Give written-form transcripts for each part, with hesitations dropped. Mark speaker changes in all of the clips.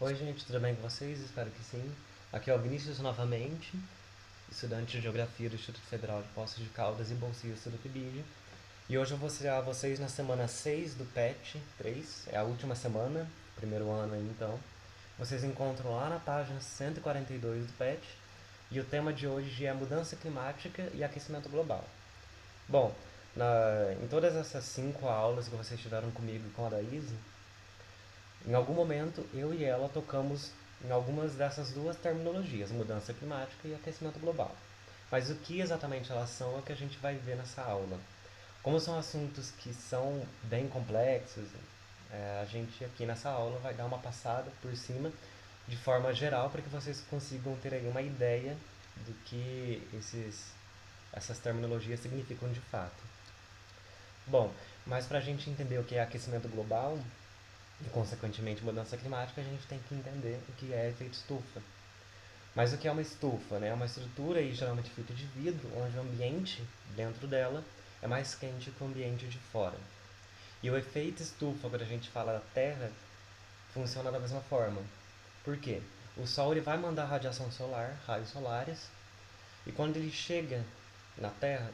Speaker 1: Oi, gente, tudo bem com vocês? Espero que sim. Aqui é o Vinícius novamente, estudante de Geografia do Instituto Federal de Poços de Caldas e bolsista do PIBID. E hoje eu vou auxiliar vocês na semana 6 do PET 3, é a última semana, primeiro ano aí então. Vocês encontram lá na página 142 do PET, e o tema de hoje é mudança climática e aquecimento global. Bom, em todas essas 5 aulas que vocês tiveram comigo e com a Daíse, em algum momento, eu e ela tocamos em algumas dessas duas terminologias, mudança climática e aquecimento global. Mas o que exatamente elas são é o que a gente vai ver nessa aula. Como são assuntos que são bem complexos, a gente aqui nessa aula vai dar uma passada por cima de forma geral para que vocês consigam ter aí uma ideia do que essas terminologias significam de fato. Bom, mas para a gente entender o que é aquecimento global, e, consequentemente, mudança climática, a gente tem que entender o que é efeito estufa. Mas o que é uma estufa? Né? É uma estrutura geralmente feita de vidro, onde o ambiente dentro dela é mais quente que o ambiente de fora. E o efeito estufa, quando a gente fala da Terra, funciona da mesma forma. Por quê? O Sol ele vai mandar radiação solar, raios solares, e quando ele chega na Terra,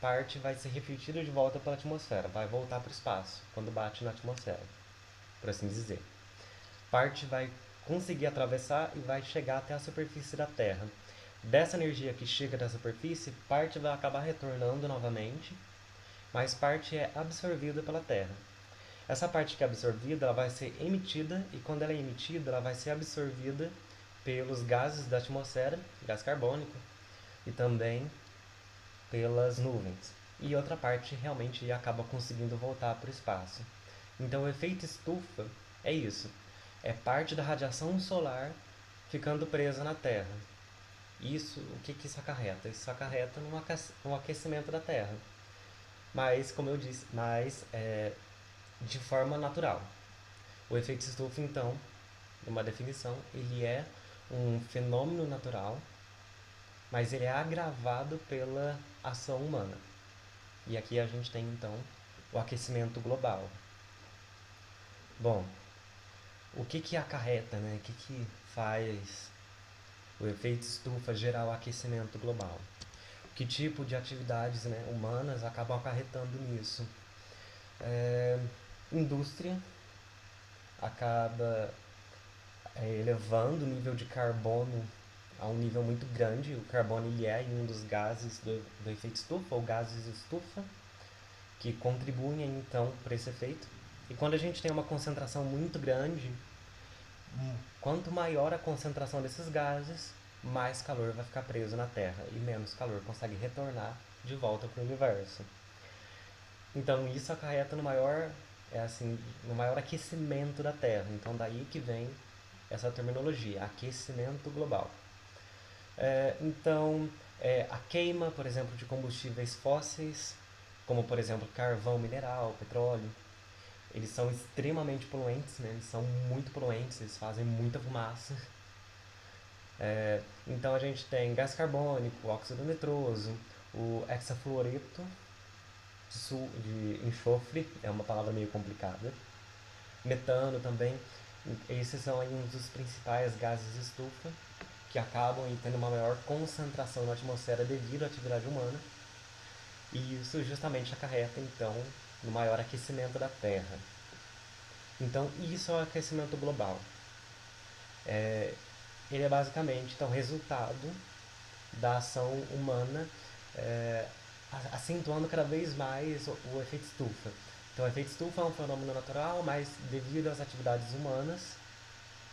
Speaker 1: parte vai ser refletida de volta pela atmosfera, vai voltar para o espaço, quando bate na atmosfera, por assim dizer. Parte vai conseguir atravessar e vai chegar até a superfície da Terra. Dessa energia que chega da superfície, parte vai acabar retornando novamente, mas parte é absorvida pela Terra. Essa parte que é absorvida, ela vai ser emitida, e quando ela é emitida, ela vai ser absorvida pelos gases da atmosfera, gás carbônico, e também pelas nuvens. E outra parte realmente acaba conseguindo voltar para o espaço. Então o efeito estufa é isso. É parte da radiação solar ficando presa na Terra. Isso, o que, que isso acarreta? Isso acarreta num aquecimento da Terra. Mas, como eu disse, de forma natural. O efeito estufa, então, uma definição, ele é um fenômeno natural, mas ele é agravado pela ação humana. E aqui a gente tem, então, o aquecimento global. Bom, o que que acarreta, né? O que que faz o efeito estufa gerar o aquecimento global? Que tipo de atividades, né, humanas acabam acarretando nisso? É, Indústria acaba elevando o nível de carbono a um nível muito grande. O carbono ele é um dos gases do efeito estufa, ou gases estufa, que contribuem então para esse efeito. E quando a gente tem uma concentração muito grande, quanto maior a concentração desses gases, mais calor vai ficar preso na Terra e menos calor consegue retornar de volta para o universo. Então isso acarreta no maior aquecimento da Terra. Então daí que vem essa terminologia, aquecimento global. A queima, por exemplo, de combustíveis fósseis, como por exemplo carvão mineral, petróleo, eles são extremamente poluentes, né? Eles são muito poluentes, eles fazem muita fumaça. Então a gente tem gás carbônico, óxido nitroso, o hexafluoreto de enxofre, é uma palavra meio complicada, metano também. Esses são aí um dos principais gases de estufa que acabam aí tendo uma maior concentração na atmosfera devido à atividade humana, e isso justamente acarreta então no maior aquecimento da Terra. Então isso é o aquecimento global. Ele é basicamente então resultado da ação humana, é, acentuando cada vez mais o efeito estufa. Então, o efeito estufa é um fenômeno natural, mas devido às atividades humanas,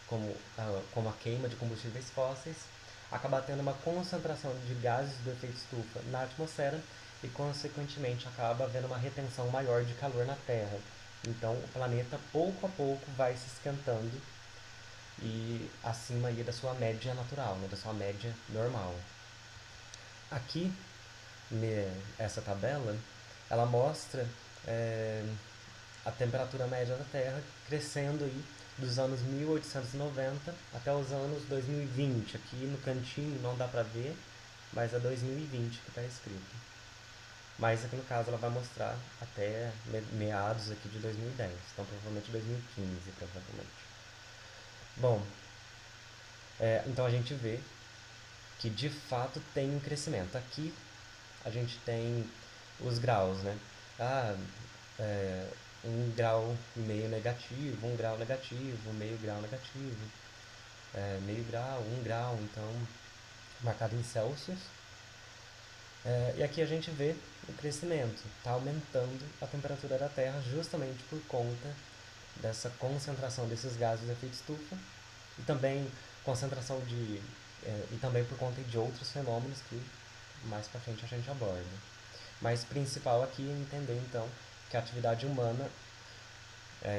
Speaker 1: como a queima de combustíveis fósseis, acaba tendo uma concentração de gases do efeito estufa na atmosfera e, consequentemente, acaba havendo uma retenção maior de calor na Terra. Então, o planeta, pouco a pouco, vai se esquentando e acima aí da sua média natural, né, da sua média normal. Aqui, essa tabela, ela mostra é, a temperatura média da Terra crescendo aí dos anos 1890 até os anos 2020. Aqui no cantinho não dá pra ver, mas é 2020 que está escrito. Mas aqui no caso ela vai mostrar até meados aqui de 2010, então provavelmente 2015, provavelmente. Bom, então a gente vê que de fato tem um crescimento. Aqui a gente tem os graus, né? Ah, é, 1,5 grau negativo, 1 grau negativo, meio grau negativo, meio grau, 1 grau, então marcado em Celsius. E aqui a gente vê o crescimento, está aumentando a temperatura da Terra justamente por conta dessa concentração desses gases de efeito estufa e também concentração de e também por conta de outros fenômenos que mais para frente a gente aborda. Mas principal aqui é entender então que a atividade humana,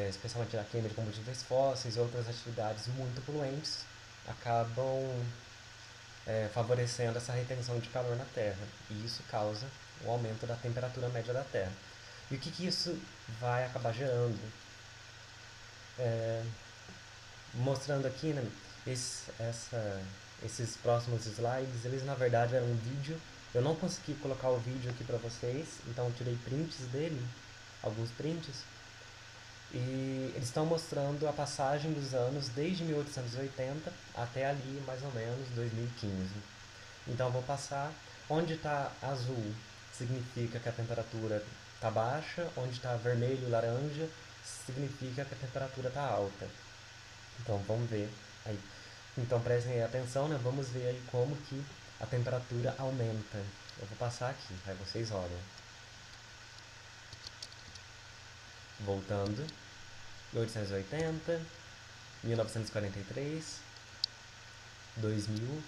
Speaker 1: especialmente a queima de combustíveis fósseis e outras atividades muito poluentes, acabam favorecendo essa retenção de calor na Terra. E isso causa o aumento da temperatura média da Terra. E o que isso vai acabar gerando? Mostrando aqui, né, esses próximos slides, eles na verdade eram um vídeo. Eu não consegui colocar o vídeo aqui para vocês, então eu tirei prints dele, alguns prints. E eles estão mostrando a passagem dos anos desde 1880 até ali, mais ou menos, 2015. Então, eu vou passar. Onde está azul significa que a temperatura está baixa, onde está vermelho e laranja significa que a temperatura está alta. Então, vamos ver aí. Então, prestem aí atenção, né? Vamos ver aí como que a temperatura aumenta. Eu vou passar aqui, aí vocês olham. Voltando. 1880, 1943, 2000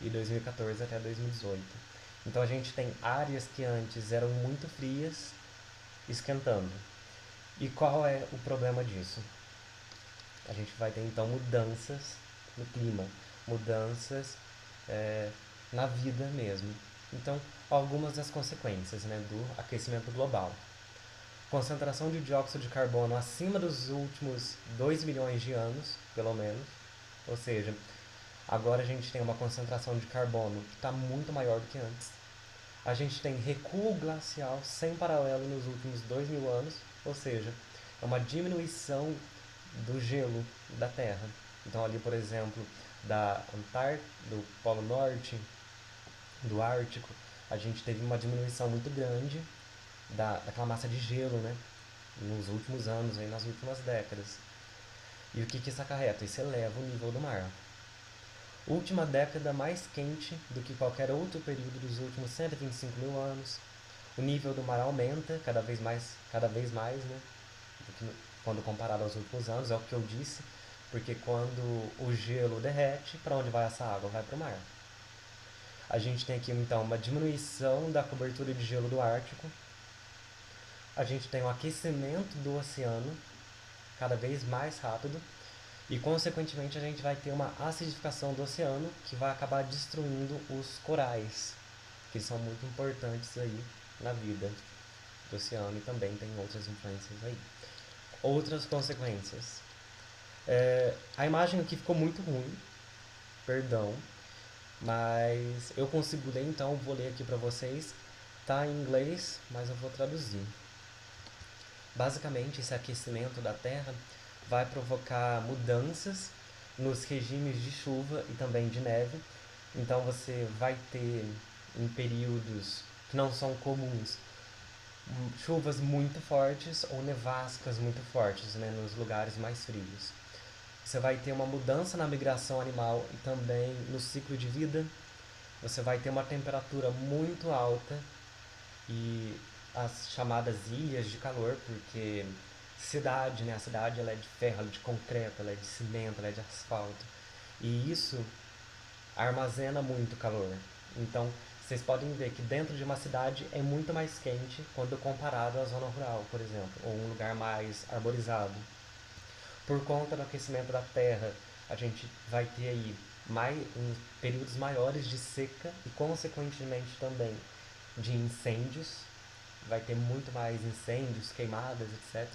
Speaker 1: e 2014 até 2018. Então a gente tem áreas que antes eram muito frias esquentando. E qual é o problema disso? A gente vai ter então mudanças no clima, mudanças na vida mesmo. Então, algumas das consequências, né, do aquecimento global. Concentração de dióxido de carbono acima dos últimos 2 milhões de anos, pelo menos. Ou seja, agora a gente tem uma concentração de carbono que está muito maior do que antes. A gente tem recuo glacial sem paralelo nos últimos 2 mil anos, ou seja, é uma diminuição do gelo da Terra. Então ali, por exemplo, da Antártida, do Polo Norte, do Ártico, a gente teve uma diminuição muito grande daquela massa de gelo, né? Nos últimos anos, aí, nas últimas décadas. E o que isso acarreta? Isso eleva o nível do mar. Última década mais quente do que qualquer outro período dos últimos 125 mil anos. O nível do mar aumenta cada vez mais, né? Quando comparado aos últimos anos, é o que eu disse, porque quando o gelo derrete, para onde vai essa água? Vai para o mar. A gente tem aqui então uma diminuição da cobertura de gelo do Ártico. A gente tem um aquecimento do oceano cada vez mais rápido e, consequentemente, a gente vai ter uma acidificação do oceano que vai acabar destruindo os corais, que são muito importantes aí na vida do oceano e também tem outras influências aí. Outras consequências. A imagem aqui ficou muito ruim, perdão, mas eu consigo ler, então vou ler aqui para vocês. Tá em inglês, mas eu vou traduzir. Basicamente, esse aquecimento da Terra vai provocar mudanças nos regimes de chuva e também de neve. Então você vai ter, em períodos que não são comuns, chuvas muito fortes ou nevascas muito fortes, né, nos lugares mais frios. Você vai ter uma mudança na migração animal e também no ciclo de vida. Você vai ter uma temperatura muito alta e as chamadas ilhas de calor, porque cidade, né? A cidade ela é de ferro, ela é de concreto, ela é de cimento, ela é de asfalto. E isso armazena muito calor. Então, vocês podem ver que dentro de uma cidade é muito mais quente quando comparado à zona rural, por exemplo, ou um lugar mais arborizado. Por conta do aquecimento da terra, a gente vai ter aí períodos maiores de seca e, consequentemente, também de incêndios. Vai ter muito mais incêndios, queimadas, etc.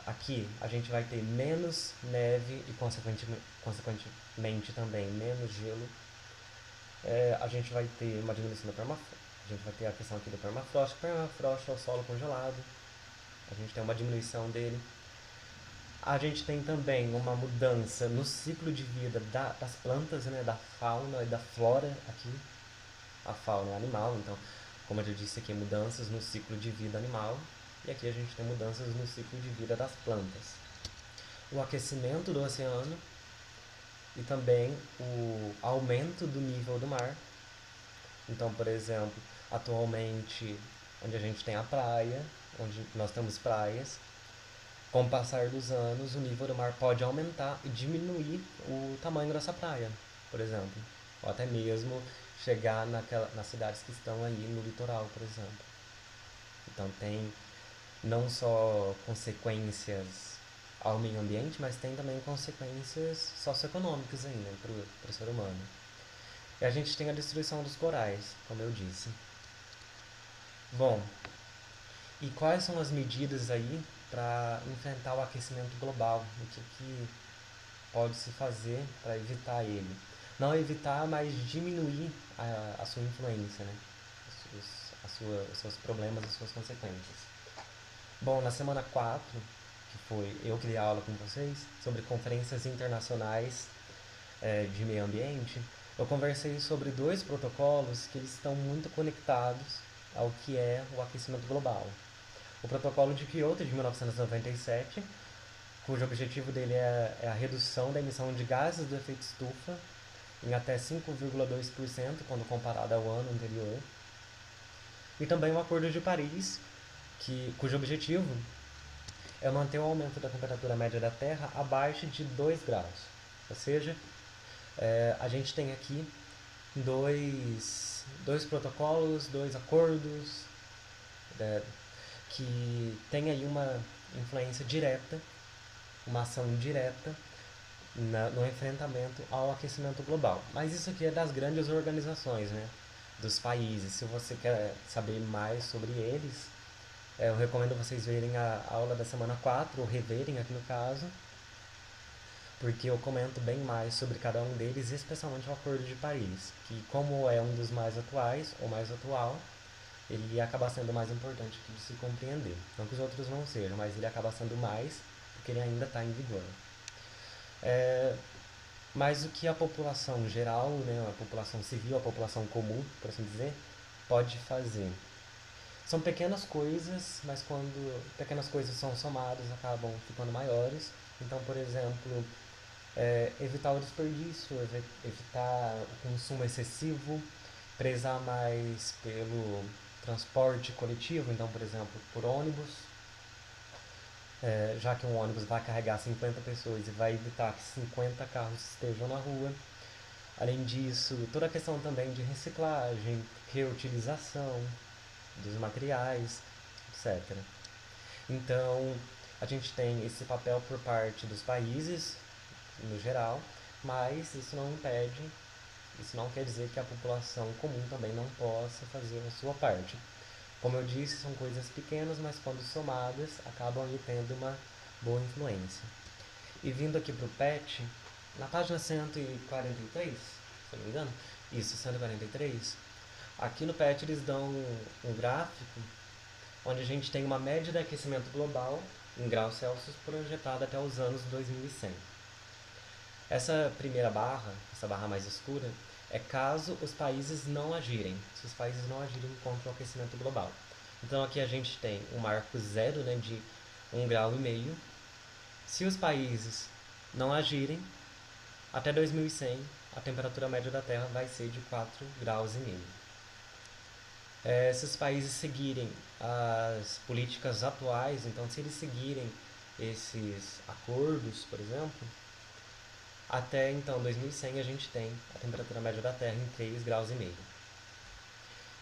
Speaker 1: Aqui a gente vai ter menos neve e, consequentemente também menos gelo. A gente vai ter uma diminuição do permafrost. A gente vai ter a questão aqui do permafrost. O permafrost é o solo congelado. A gente tem uma diminuição dele. A gente tem também uma mudança no ciclo de vida das plantas, né, da fauna e da flora aqui. A fauna é animal, então, como eu já disse aqui, mudanças no ciclo de vida animal. E aqui a gente tem mudanças no ciclo de vida das plantas. O aquecimento do oceano e também o aumento do nível do mar. Então, por exemplo, atualmente, onde a gente tem a praia, onde nós temos praias, com o passar dos anos, o nível do mar pode aumentar e diminuir o tamanho dessa praia, por exemplo. Ou até mesmo chegar nas cidades que estão aí no litoral, por exemplo. Então tem não só consequências ao meio ambiente, mas tem também consequências socioeconômicas aí, né, para o ser humano. E a gente tem a destruição dos corais, como eu disse. Bom, e quais são as medidas aí para enfrentar o aquecimento global? O que pode se fazer para evitar ele? Não evitar, mas diminuir a sua influência, né? Os seus problemas, as suas consequências. Bom, na semana 4, que foi eu que dei aula com vocês, sobre conferências internacionais de meio ambiente, eu conversei sobre dois protocolos que eles estão muito conectados ao que é o aquecimento global. O Protocolo de Kyoto de 1997, cujo objetivo dele é a redução da emissão de gases do efeito estufa em até 5,2% quando comparado ao ano anterior. E também o Acordo de Paris, cujo objetivo é manter o aumento da temperatura média da Terra abaixo de 2 graus. Ou seja, a gente tem aqui dois protocolos, dois acordos que têm aí uma influência direta, uma ação direta no enfrentamento ao aquecimento global. Mas isso aqui é das grandes organizações, né? Dos países. Se você quer saber mais sobre eles, eu recomendo vocês verem a aula da semana 4, ou reverem aqui no caso, porque eu comento bem mais sobre cada um deles, especialmente o Acordo de Paris, que como é um dos mais atuais, ou mais atual, ele acaba sendo mais importante de se compreender. Não que os outros não sejam, mas ele acaba sendo mais, porque ele ainda está em vigor. Mas o que a população geral, né, a população civil, a população comum, por assim dizer, pode fazer? São pequenas coisas, mas quando pequenas coisas são somadas, acabam ficando maiores. Então, por exemplo, evitar o desperdício, evitar o consumo excessivo, prezar mais pelo transporte coletivo, então, por exemplo, por ônibus, já que um ônibus vai carregar 50 pessoas e vai evitar que 50 carros estejam na rua. Além disso, toda a questão também de reciclagem, reutilização dos materiais, etc. Então, a gente tem esse papel por parte dos países, no geral, mas isso não quer dizer que a população comum também não possa fazer a sua parte. Como eu disse, são coisas pequenas, mas quando somadas, acabam aí tendo uma boa influência. E vindo aqui para o PET, na página 143, se não me engano, isso, 143, aqui no PET eles dão um gráfico onde a gente tem uma média de aquecimento global em graus Celsius projetada até os anos 2100. Essa primeira barra, essa barra mais escura, é caso os países não agirem, se os países não agirem contra o aquecimento global. Então aqui a gente tem um marco zero, né, de 1,5 grau. Se os países não agirem, até 2100 a temperatura média da Terra vai ser de 4,5 graus. Se os países seguirem as políticas atuais, então se eles seguirem esses acordos, por exemplo, até então 2100 a gente tem a temperatura média da Terra em 3,5 graus.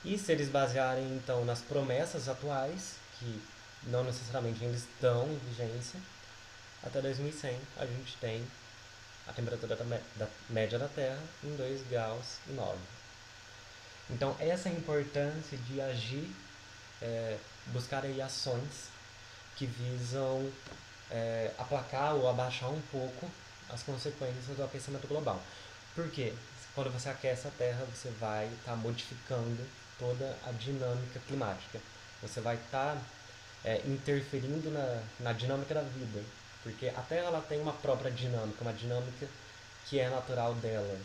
Speaker 1: E se eles basearem então nas promessas atuais, que não necessariamente ainda estão em vigência, até 2100 a gente tem a temperatura média da Terra em 2,9 graus. Então essa é a importância de agir, buscar aí ações que visam aplacar ou abaixar um pouco as consequências do aquecimento global. Por quê? Quando você aquece a Terra, você vai estar modificando toda a dinâmica climática. Você vai estar interferindo na dinâmica da vida. porque a Terra ela tem uma própria dinâmica, uma dinâmica que é natural dela.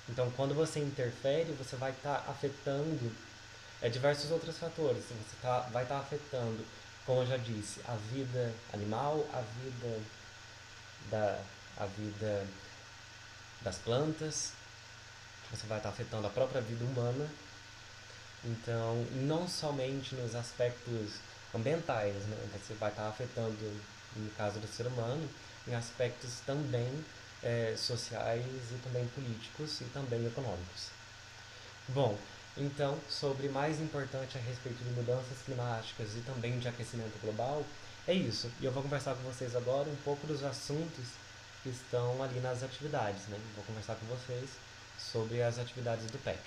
Speaker 1: Então, quando você interfere, você vai estar afetando diversos outros fatores. Vai estar afetando, como eu já disse, a vida animal, da, a vida das plantas, você vai estar afetando a própria vida humana. Então, não somente nos aspectos ambientais, né? Você vai estar afetando, no caso do ser humano, em aspectos também sociais e também políticos e também econômicos. Bom, então, sobre mais importante a respeito de mudanças climáticas e também de aquecimento global, é isso. E eu vou conversar com vocês agora um pouco dos assuntos que estão ali nas atividades, né? Vou conversar com vocês sobre as atividades do PET,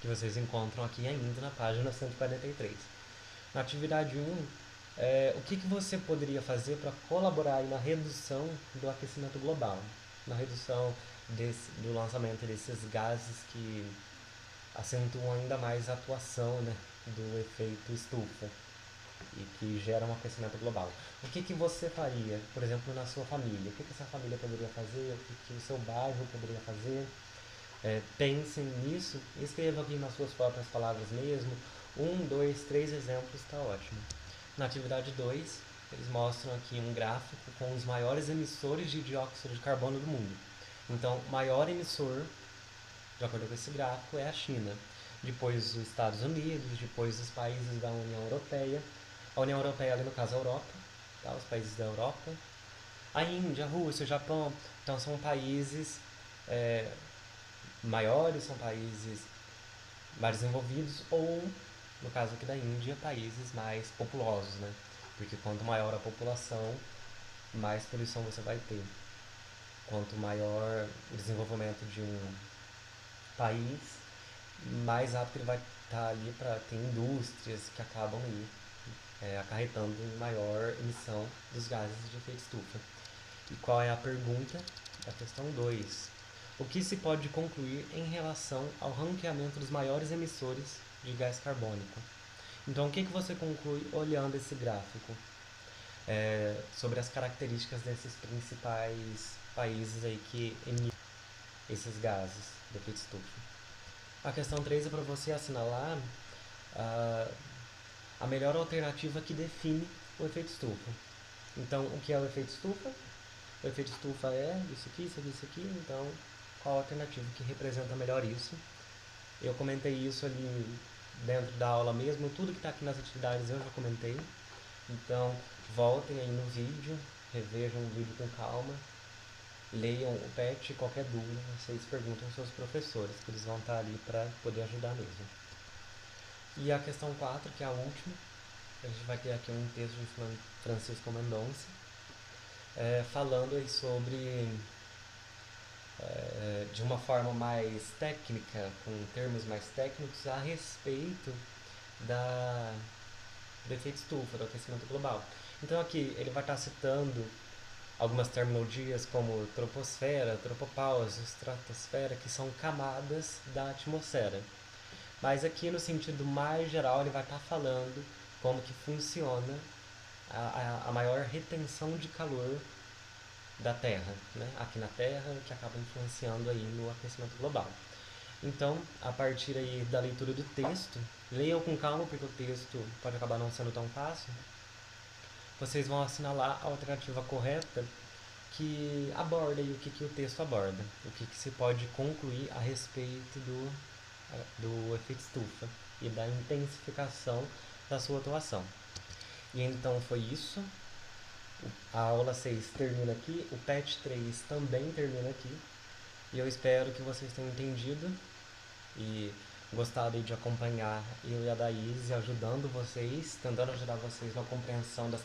Speaker 1: que vocês encontram aqui ainda na página 143. Na atividade 1, o que você poderia fazer para colaborar aí na redução do aquecimento global, na redução do lançamento desses gases que acentuam ainda mais a atuação, né, do efeito estufa e que gera um aquecimento global. O que você faria, por exemplo, na sua família? O que essa família poderia fazer? O que o seu bairro poderia fazer? Pensem nisso e escrevam aqui nas suas próprias palavras mesmo. 1, 2, 3 exemplos, está ótimo. Na atividade 2, eles mostram aqui um gráfico com os maiores emissores de dióxido de carbono do mundo. Então, o maior emissor, de acordo com esse gráfico, é a China. Depois os Estados Unidos, depois os países da União Europeia. A União Europeia, ali no caso, a Europa, tá? Os países da Europa. A Índia, a Rússia, o Japão. Então, são países maiores, são países mais desenvolvidos, ou, no caso aqui da Índia, países mais populosos, né? Porque quanto maior a população, mais poluição você vai ter. Quanto maior o desenvolvimento de um país, mais apto ele vai estar ali para ter indústrias que acabam aí acarretando em maior emissão dos gases de efeito estufa. E qual é a pergunta da questão 2? O que se pode concluir em relação ao ranqueamento dos maiores emissores de gás carbônico? Então, o que você conclui olhando esse gráfico? Sobre as características desses principais países aí que emitem esses gases de efeito estufa. A questão 3 é para você assinalar a melhor alternativa que define o efeito estufa. Então, o que é o efeito estufa? O efeito estufa é isso aqui, isso aqui, isso aqui. Então, qual a alternativa que representa melhor isso? Eu comentei isso ali dentro da aula mesmo. Tudo que está aqui nas atividades eu já comentei. Então, voltem aí no vídeo, revejam o vídeo com calma, leiam o PET, qualquer dúvida, vocês perguntam aos seus professores, que eles vão estar ali para poder ajudar mesmo. E a questão 4, que é a última, a gente vai ter aqui um texto de Francisco Mendonça, falando aí sobre, de uma forma mais técnica, com termos mais técnicos, a respeito do efeito estufa, do aquecimento global. Então aqui ele vai estar citando algumas terminologias como troposfera, tropopausa, estratosfera, que são camadas da atmosfera. Mas aqui no sentido mais geral ele vai estar falando como que funciona a maior retenção de calor da Terra, né? Aqui na Terra, que acaba influenciando aí no aquecimento global. Então, a partir aí da leitura do texto, leiam com calma, porque o texto pode acabar não sendo tão fácil. Vocês vão assinalar a alternativa correta que aborda aí o que o texto aborda, o que se pode concluir a respeito do efeito estufa e da intensificação da sua atuação. E então foi isso. A aula 6 termina aqui, o PET 3 também termina aqui. E eu espero que vocês tenham entendido e gostado de acompanhar eu e a Daís ajudando vocês, tentando ajudar vocês na compreensão das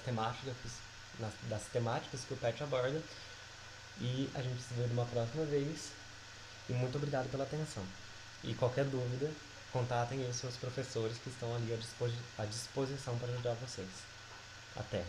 Speaker 1: temáticas que o PET aborda. E a gente se vê numa próxima vez. E muito obrigado pela atenção. E qualquer dúvida, contatem os seus professores que estão ali à disposição para ajudar vocês. Até!